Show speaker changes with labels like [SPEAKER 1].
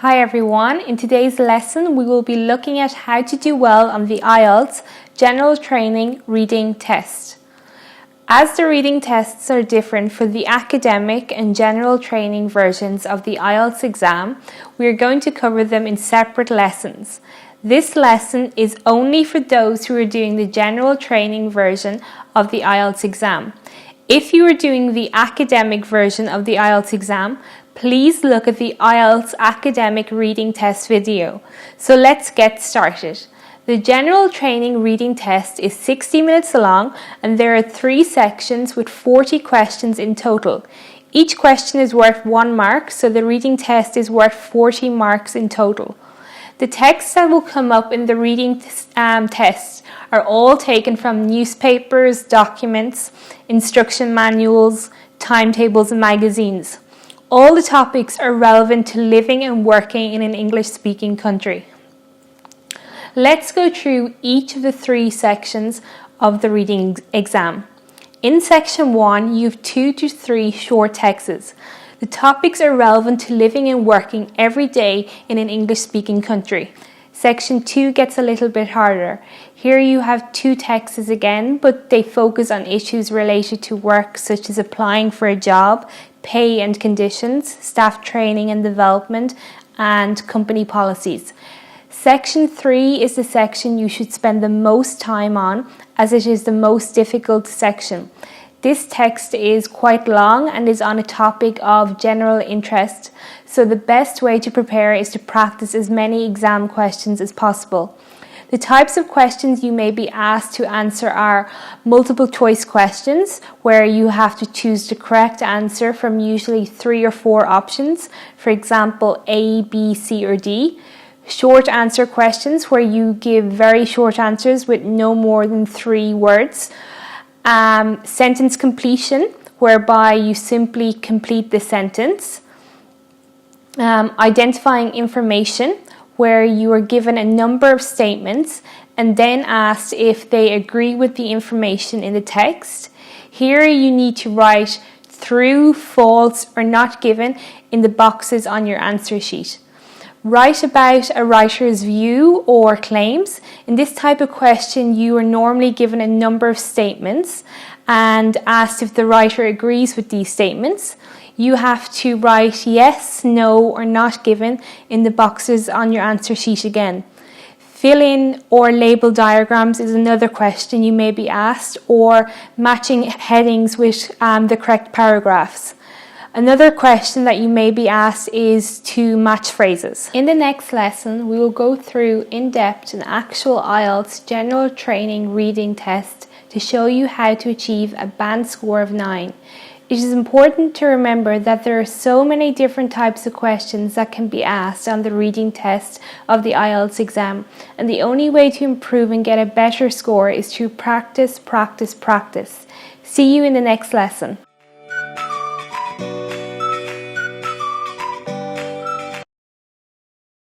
[SPEAKER 1] Hi everyone, in today's lesson we will be looking at how to do well on the IELTS General Training Reading Test. As the reading tests are different for the academic and general training versions of the IELTS exam, we are going to cover them in separate lessons. This lesson is only for those who are doing the general training version of the IELTS exam. If you are doing the academic version of the IELTS exam, please look at the IELTS academic reading test video. So let's get started. The general training reading test is 60 minutes long and there are 3 sections with 40 questions in total. Each question is worth 1 mark, so the reading test is worth 40 marks in total. The texts that will come up in the reading test are all taken from newspapers, documents, instruction manuals, timetables and magazines. All the topics are relevant to living and working in an English-speaking country. Let's go through each of the 3 sections of the reading exam. In section 1, you have 2 to 3 short texts. The topics are relevant to living and working every day in an English-speaking country. Section 2 gets a little bit harder. Here you have 2 texts again, but they focus on issues related to work such as applying for a job, pay and conditions, staff training and development, and company policies. Section 3 is the section you should spend the most time on, as it is the most difficult section. This text is quite long and is on a topic of general interest, so the best way to prepare is to practice as many exam questions as possible. The types of questions you may be asked to answer are multiple choice questions, where you have to choose the correct answer from usually 3 or 4 options, for example A, B, C or D. Short answer questions, where you give very short answers with no more than 3 words. Sentence completion, whereby you simply complete the sentence. Identifying information, where you are given a number of statements and then asked if they agree with the information in the text. Here you need to write true, false or not given in the boxes on your answer sheet. Write about a writer's view or claims. In this type of question, you are normally given a number of statements and asked if the writer agrees with these statements. You have to write yes, no or not given in the boxes on your answer sheet again. Fill in or label diagrams is another question you may be asked, or matching headings with the correct paragraphs. Another question that you may be asked is to match phrases. In the next lesson, we will go through in depth an actual IELTS general training reading test to show you how to achieve a band score of 9. It is important to remember that there are so many different types of questions that can be asked on the reading test of the IELTS exam, and the only way to improve and get a better score is to practice, practice, practice. See you in the next lesson.